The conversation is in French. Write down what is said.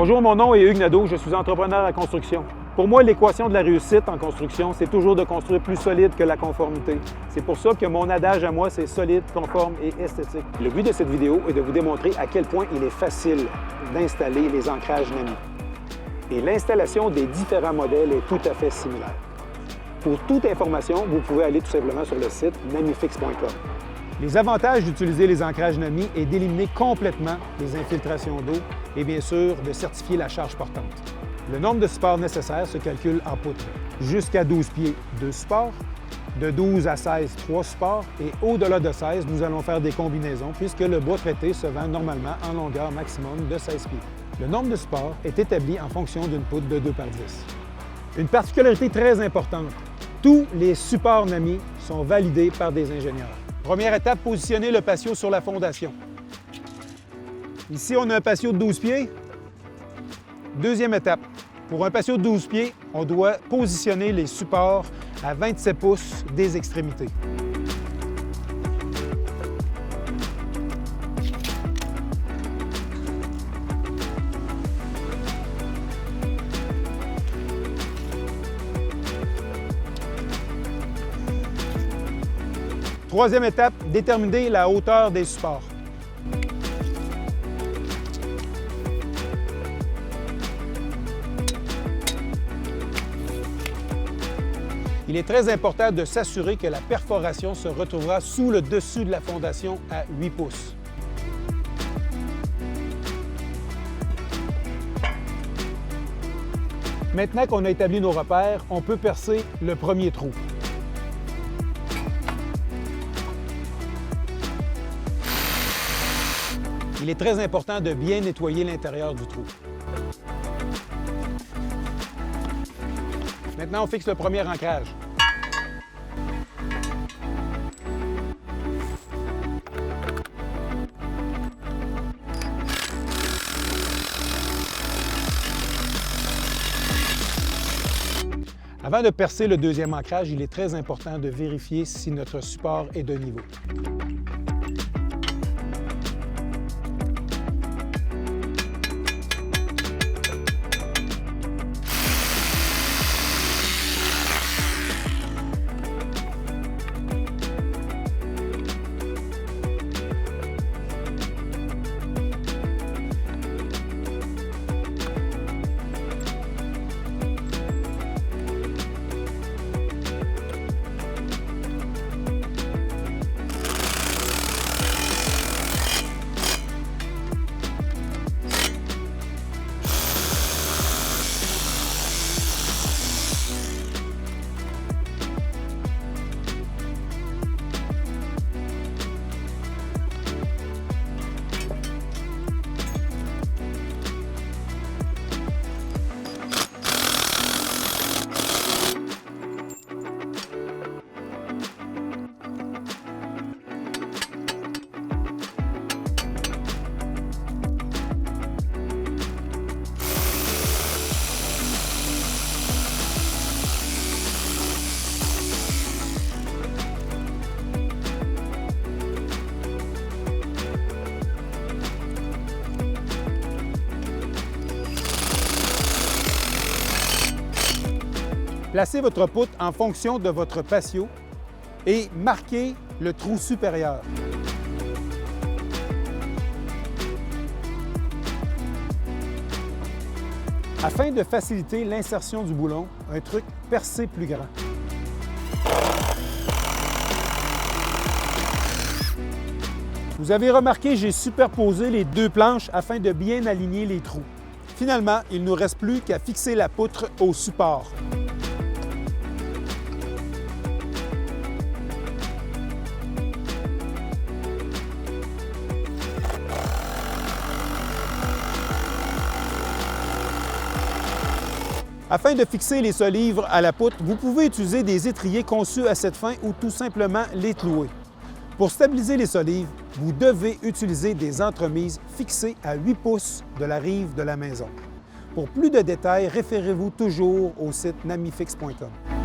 Bonjour, mon nom est Hugues Nadeau, je suis entrepreneur en construction. Pour moi, l'équation de la réussite en construction, c'est toujours de construire plus solide que la conformité. C'est pour ça que mon adage à moi, c'est solide, conforme et esthétique. Le but de cette vidéo est de vous démontrer à quel point il est facile d'installer les ancrages NAMI. Et l'installation des différents modèles est tout à fait similaire. Pour toute information, vous pouvez aller tout simplement sur le site namifix.com. Les avantages d'utiliser les ancrages NAMI est d'éliminer complètement les infiltrations d'eau et bien sûr de certifier la charge portante. Le nombre de supports nécessaires se calcule en poutres. Jusqu'à 12 pieds, 2 supports. De 12 à 16, 3 supports. Et au-delà de 16, nous allons faire des combinaisons puisque le bois traité se vend normalement en longueur maximum de 16 pieds. Le nombre de supports est établi en fonction d'une poutre de 2 par 10. Une particularité très importante, tous les supports NAMI sont validés par des ingénieurs. Première étape, positionner le patio sur la fondation. Ici, on a un patio de 12 pieds. Deuxième étape, pour un patio de 12 pieds, on doit positionner les supports à 27 pouces des extrémités. Troisième étape, déterminer la hauteur des supports. Il est très important de s'assurer que la perforation se retrouvera sous le dessus de la fondation à 8 pouces. Maintenant qu'on a établi nos repères, on peut percer le premier trou. Il est très important de bien nettoyer l'intérieur du trou. Maintenant, on fixe le premier ancrage. Avant de percer le deuxième ancrage, il est très important de vérifier si notre support est de niveau. Placez votre poutre en fonction de votre patio et marquez le trou supérieur. Afin de faciliter l'insertion du boulon, un truc, percez plus grand. Vous avez remarqué, j'ai superposé les deux planches afin de bien aligner les trous. Finalement, il ne nous reste plus qu'à fixer la poutre au support. Afin de fixer les solivres à la poutre, vous pouvez utiliser des étriers conçus à cette fin ou tout simplement les clouer. Pour stabiliser les solives, vous devez utiliser des entremises fixées à 8 pouces de la rive de la maison. Pour plus de détails, référez-vous toujours au site namifix.com.